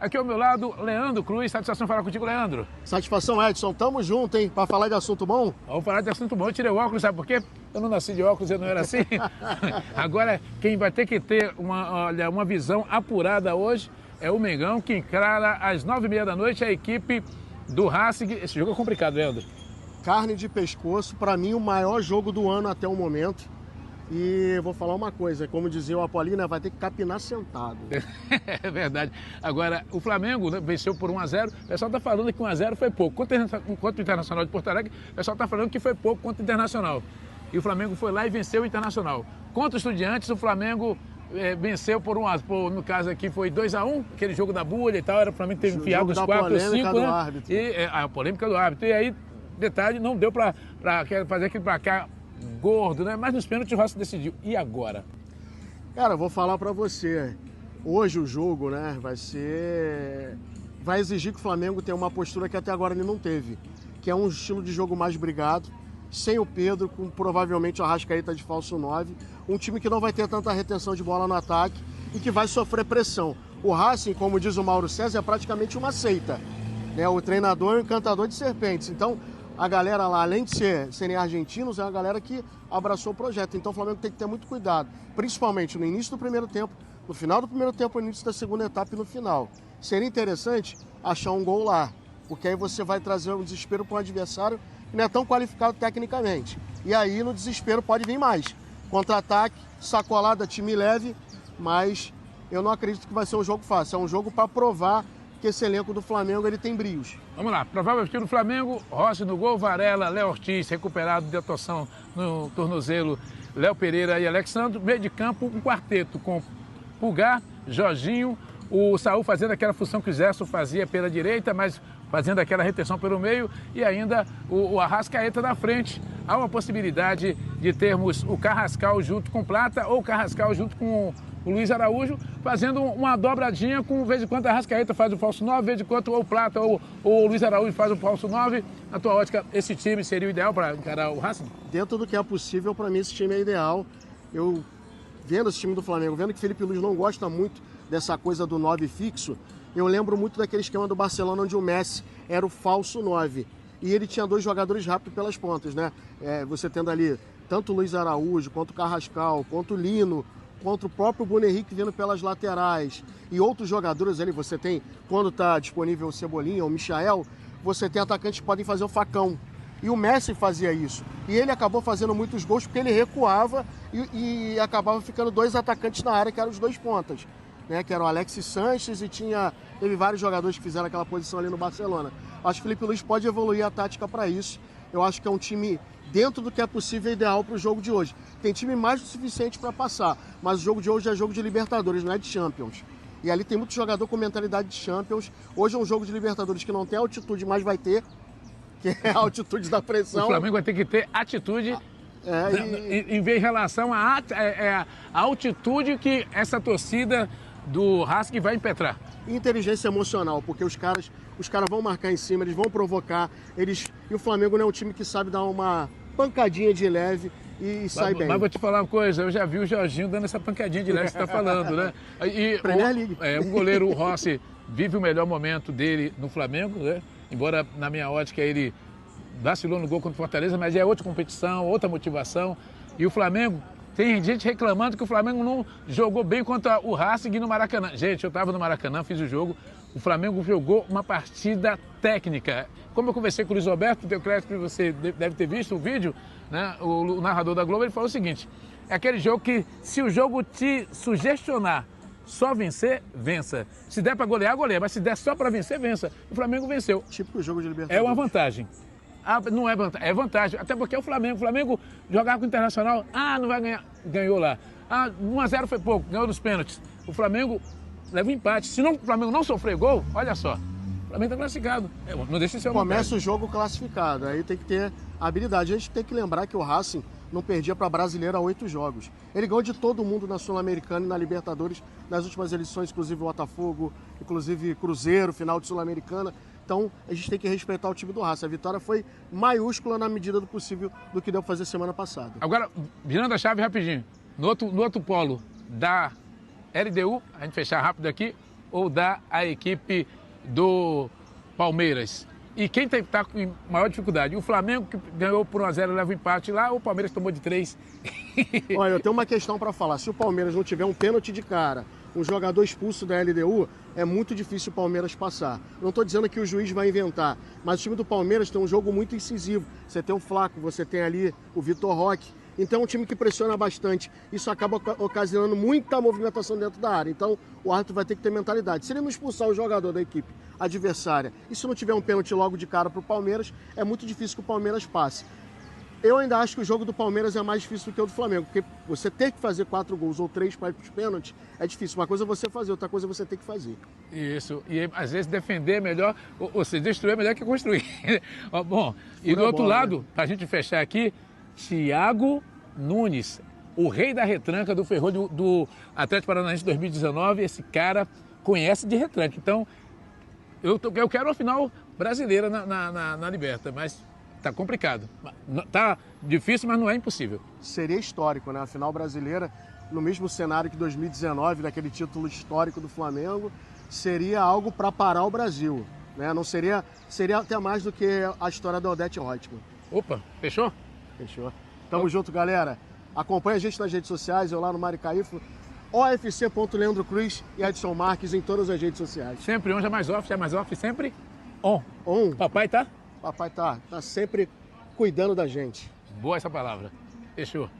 Aqui ao meu lado, Leandro Cruz. Satisfação falar contigo, Leandro. Satisfação, Edson. Tamo junto, hein? Para falar de assunto bom. Vamos falar de assunto bom. Eu tirei o óculos, sabe por quê? Eu não nasci de óculos, eu não era assim. Agora, quem vai ter que ter uma visão apurada hoje é o Mengão, que encara às 9h30 da noite a equipe do Racing. Esse jogo é complicado, Leandro. Carne de pescoço, para mim o maior jogo do ano até o momento. E vou falar uma coisa, como dizia o Apolina, vai ter que capinar sentado. É verdade. Agora, o Flamengo, né, venceu por 1-0. O pessoal está falando que 1-0 foi pouco. Contra o Internacional de Porto Alegre, o pessoal está falando que foi pouco contra o Internacional. E o Flamengo foi lá e venceu o Internacional. Contra o Estudiantes, o Flamengo venceu por 1-0. No caso aqui foi 2-1, aquele jogo da bolha e tal. Era o Flamengo ter enfiado os 4 ou 5, né? Árbitro. E a polêmica do árbitro. E aí, detalhe, não deu para fazer aquele placar gordo, né? Mas nos pênaltis o Racing decidiu. E agora? Cara, eu vou falar pra você. Hoje o jogo, né, vai exigir que o Flamengo tenha uma postura que até agora ele não teve. Que é um estilo de jogo mais brigado, sem o Pedro, com provavelmente o Arrascaeta de falso 9. Um time que não vai ter tanta retenção de bola no ataque e que vai sofrer pressão. O Racing, como diz o Mauro César, é praticamente uma seita, né? O treinador é um encantador de serpentes. Então, a galera lá, além de serem argentinos, é a galera que abraçou o projeto. Então o Flamengo tem que ter muito cuidado, principalmente no início do primeiro tempo, no final do primeiro tempo, no início da segunda etapa e no final. Seria interessante achar um gol lá, porque aí você vai trazer um desespero para um adversário que não é tão qualificado tecnicamente. E aí no desespero pode vir mais. Contra-ataque, sacolada, time leve, mas eu não acredito que vai ser um jogo fácil. É um jogo para provar que esse elenco do Flamengo ele tem brios. Vamos lá, provável time do Flamengo: Rossi no gol, Varela, Léo Ortiz, recuperado de atuação no tornozelo, Léo Pereira e Alexandre. Meio de campo, um quarteto com Pulgar, Jorginho, o Saúl fazendo aquela função que o Gerson fazia pela direita, mas fazendo aquela retenção pelo meio, e ainda o Arrascaeta na frente. Há uma possibilidade de termos o Carrascal junto com o Plata ou o Carrascal junto com o Luiz Araújo, fazendo uma dobradinha com, de vez em quando, a Arrascaeta faz o falso 9, de vez em quando ou o Plata ou o Luiz Araújo faz o falso 9. Na tua ótica, esse time seria o ideal para encarar o Racing? Dentro do que é possível, para mim esse time é ideal. Eu, vendo esse time do Flamengo, vendo que Felipe Luiz não gosta muito dessa coisa do 9 fixo, eu lembro muito daquele esquema do Barcelona onde o Messi era o falso 9. E ele tinha 2 jogadores rápidos pelas pontas, né? Você tendo ali tanto o Luiz Araújo, quanto o Carrascal, quanto o Lino, contra o próprio Bruno Henrique vindo pelas laterais e outros jogadores ali, você tem, quando está disponível o Cebolinha ou o Michael, você tem atacantes que podem fazer o facão. E o Messi fazia isso. E ele acabou fazendo muitos gols porque ele recuava e acabava ficando 2 atacantes na área, que eram os 2 pontas, né? Que eram o Alexis Sanches e teve vários jogadores que fizeram aquela posição ali no Barcelona. Acho que o Felipe Luiz pode evoluir a tática para isso. Eu acho que é um time dentro do que é possível ideal para o jogo de hoje. Tem time mais do suficiente para passar, mas o jogo de hoje é jogo de Libertadores, não é de Champions. E ali tem muito jogador com mentalidade de Champions. Hoje é um jogo de Libertadores que não tem altitude, mas vai ter, que é a altitude da pressão. O Flamengo vai ter que ter atitude em relação à altitude que essa torcida do Racing vai impetrar. Inteligência emocional, porque os caras vão marcar em cima, eles vão provocar, e o Flamengo não é um time que sabe dar uma pancadinha de leve e sai bem. Mas vou te falar uma coisa, eu já vi o Jorginho dando essa pancadinha de leve que você está falando, né? E Premier League. O goleiro Rossi vive o melhor momento dele no Flamengo, né? Embora, na minha ótica, ele vacilou no gol contra o Fortaleza, mas é outra competição, outra motivação. E o Flamengo, tem gente reclamando que o Flamengo não jogou bem contra o Racing no Maracanã. Gente, eu estava no Maracanã, fiz o jogo. O Flamengo jogou uma partida técnica. Como eu conversei com o Luiz Roberto, teu crédito, você deve ter visto o vídeo, né? O narrador da Globo, ele falou o seguinte: é aquele jogo que, se o jogo te sugestionar só vencer, vença. Se der para golear, goleia. Mas se der só para vencer, vença. O Flamengo venceu. Típico jogo de Libertadores. É uma vantagem. Não é vantagem, é vantagem. Até porque é o Flamengo. O Flamengo jogava com o Internacional, não vai ganhar. Ganhou lá. 1-0 foi pouco, ganhou nos pênaltis. O Flamengo leva um empate. Se o Flamengo não sofrer gol, olha só, o Flamengo está classificado. Não deixa de ser uma Começa vantagem. o jogo classificado, aí tem que ter habilidade. A gente tem que lembrar que o Racing não perdia para brasileiro há 8 jogos. Ele ganhou de todo mundo na Sul-Americana e na Libertadores nas últimas edições, inclusive o Botafogo, inclusive Cruzeiro, final de Sul-Americana. Então, a gente tem que respeitar o time do Racing. A vitória foi maiúscula na medida do possível do que deu para fazer semana passada. Agora, virando a chave rapidinho, no outro polo da LDU, a gente fechar rápido aqui, ou dá a equipe do Palmeiras? E quem está com maior dificuldade? O Flamengo, que ganhou por 1-0, leva o empate lá, ou o Palmeiras tomou de 3? Olha, eu tenho uma questão para falar. Se o Palmeiras não tiver um pênalti de cara, um jogador expulso da LDU, é muito difícil o Palmeiras passar. Eu não estou dizendo que o juiz vai inventar, mas o time do Palmeiras tem um jogo muito incisivo. Você tem o Flaco, você tem ali o Vitor Roque. Então é um time que pressiona bastante. Isso acaba ocasionando muita movimentação dentro da área. Então o árbitro vai ter que ter mentalidade. Se ele não expulsar o jogador da equipe adversária e se não tiver um pênalti logo de cara para o Palmeiras, é muito difícil que o Palmeiras passe. Eu ainda acho que o jogo do Palmeiras é mais difícil do que o do Flamengo, porque você ter que fazer 4 gols ou 3 para ir para os pênaltis é difícil. Uma coisa é você fazer, outra coisa é você ter que fazer. Isso, e às vezes defender é melhor, ou se destruir é melhor que construir. Bom, e do outro lado, para a gente fechar aqui, Thiago Nunes, o rei da retranca do Ferrolho do Atlético Paranaense 2019, esse cara conhece de retranca. Então, eu quero uma final brasileira na Liberta, mas tá complicado. Tá difícil, mas não é impossível. Seria histórico, né? A final brasileira, no mesmo cenário que 2019, daquele título histórico do Flamengo, seria algo para parar o Brasil, né? Não seria até mais do que a história da Odete Roitman. Opa, fechou? Fechou. Tamo junto, galera. Acompanha a gente nas redes sociais, eu lá no Mário Caífo, OFC.Leandro Cruz e Edson Marques em todas as redes sociais. Sempre on, já mais off, sempre on. On. Papai tá? Papai tá sempre cuidando da gente. Boa essa palavra. Fechou.